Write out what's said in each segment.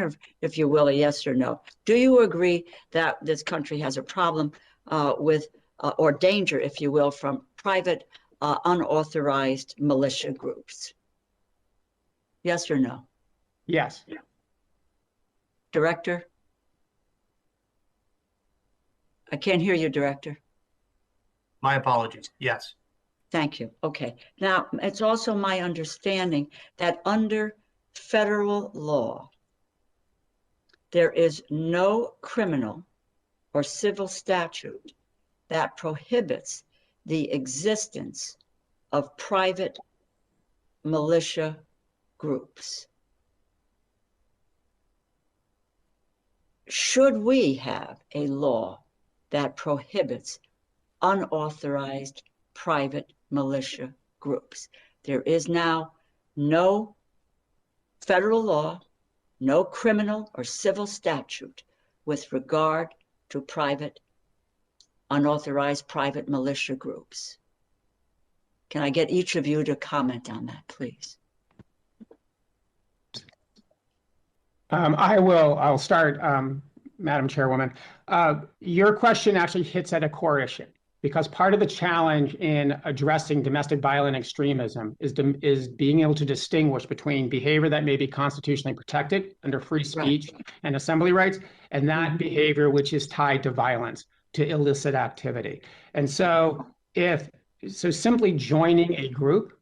of, if you will, a yes or no. Do you agree that this country has a problem with, or danger, if you will, from private unauthorized militia groups? Yes or no? Yes. Director? I can't hear you, Director. My apologies. Yes. Thank you. Okay. Now, it's also my understanding that under federal law, there is no criminal or civil statute that prohibits the existence of private militia groups. Should we have a law that prohibits unauthorized private militia groups? There is now no federal law, no criminal or civil statute with regard to unauthorized private militia groups. Can I get each of you to comment on that, please? I will. I'll start, Madam Chairwoman. Your question actually hits at a core issue, because part of the challenge in addressing domestic violent extremism is being able to distinguish between behavior that may be constitutionally protected under free speech and assembly rights, and that behavior which is tied to violence, to illicit activity. And so simply joining a group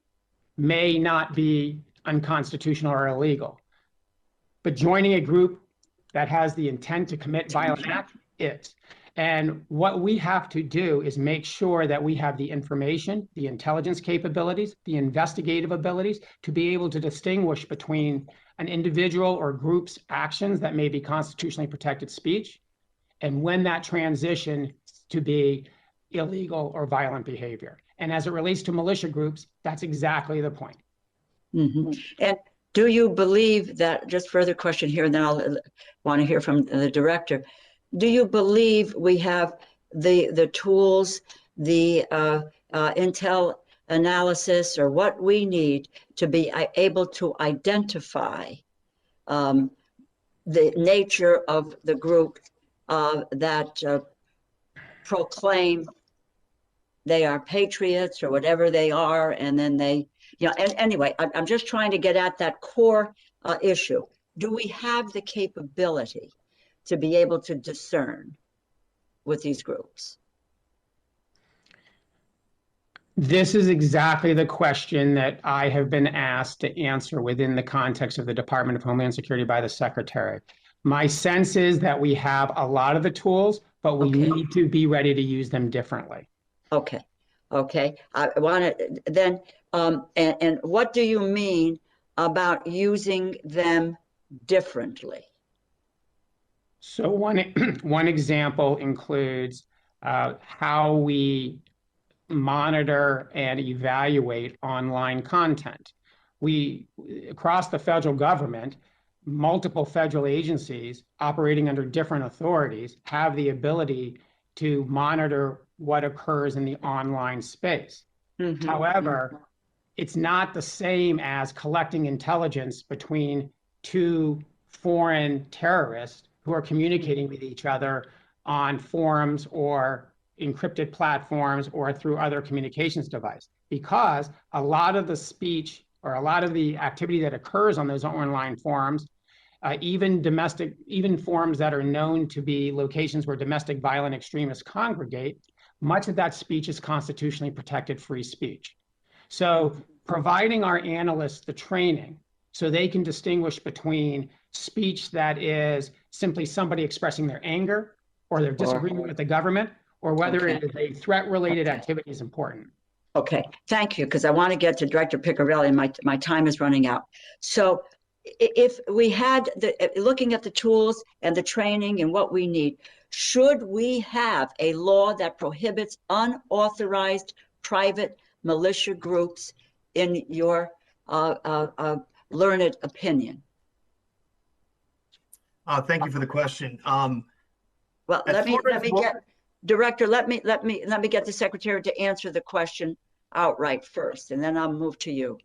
may not be unconstitutional or illegal, but joining a group that has the intent to commit violent acts is. And what we have to do is make sure that we have the information, the intelligence capabilities, the investigative abilities to be able to distinguish between an individual or group's actions that may be constitutionally protected speech, and when that transition to be illegal or violent behavior. And as it relates to militia groups, that's exactly the point. Mm-hmm. And do you believe that, just further question here, and then I'll want to hear from the director. Do you believe we have the tools, the intel analysis, or what we need to be able to identify the nature of the group that proclaim they are patriots or whatever they are, and then they, and anyway, I'm just trying to get at that core issue. Do we have the capability to be able to discern with these groups? This is exactly the question that I have been asked to answer within the context of the Department of Homeland Security by the Secretary. My sense is that we have a lot of the tools, but we need to be ready to use them differently. Okay. I want to then, and what do you mean about using them differently? So one example includes how we monitor and evaluate online content. Across the federal government, multiple federal agencies operating under different authorities have the ability to monitor what occurs in the online space. Mm-hmm. However, it's not the same as collecting intelligence between two foreign terrorists who are communicating with each other on forums or encrypted platforms or through other communications device, because a lot of the speech or a lot of the activity that occurs on those online forums, even forums that are known to be locations where domestic violent extremists congregate, much of that speech is constitutionally protected free speech. So providing our analysts the training so they can distinguish between speech that is simply somebody expressing their anger or their disagreement with the government, or whether it is a threat-related activity is important. Okay, thank you, because I want to get to Director Piccirilli, and my time is running out. So if we had, looking at the tools and the training and what we need, should we have a law that prohibits unauthorized private militia groups, in your learned opinion? Thank you for the question. Well, let me get, Director, let me get the Secretary to answer the question outright first, and then I'll move to you.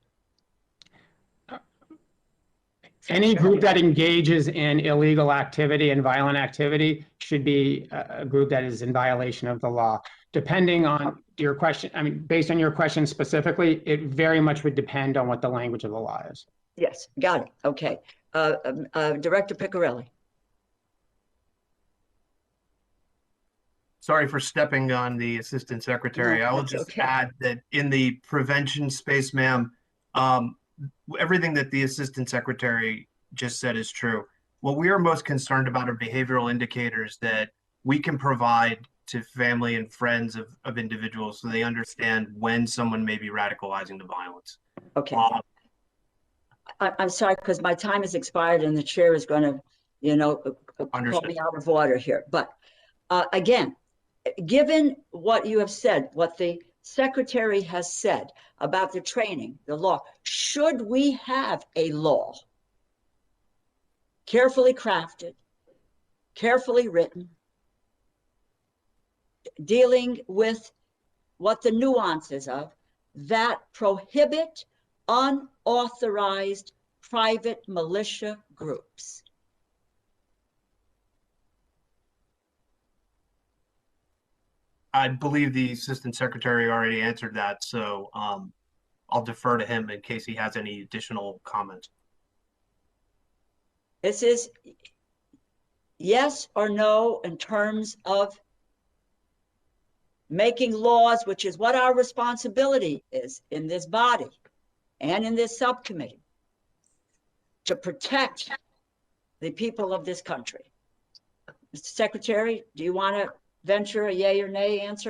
Any group that engages in illegal activity and violent activity should be a group that is in violation of the law. Depending on your question, I mean, based on your question specifically, it very much would depend on what the language of the law is. Yes, got it. Okay. Director Piccarelli. Sorry for stepping on the Assistant Secretary. No, I will that's just okay. add that in the prevention space, ma'am, everything that the Assistant Secretary just said is true. What we are most concerned about are behavioral indicators that we can provide to family and friends of individuals so they understand when someone may be radicalizing to violence. Okay. I'm sorry, because my time has expired and the chair is going to, call Understood. me out of order here. But again, given what you have said, what the secretary has said about the training, the law, should we have a law carefully crafted, carefully written, dealing with what the nuances of that prohibit unauthorized private militia groups? I believe the Assistant Secretary already answered that, so I'll defer to him in case he has any additional comments. This is yes or no in terms of making laws, which is what our responsibility is in this body and in this subcommittee, to protect the people of this country. Mr. Secretary, do you want to venture a yay or nay answer?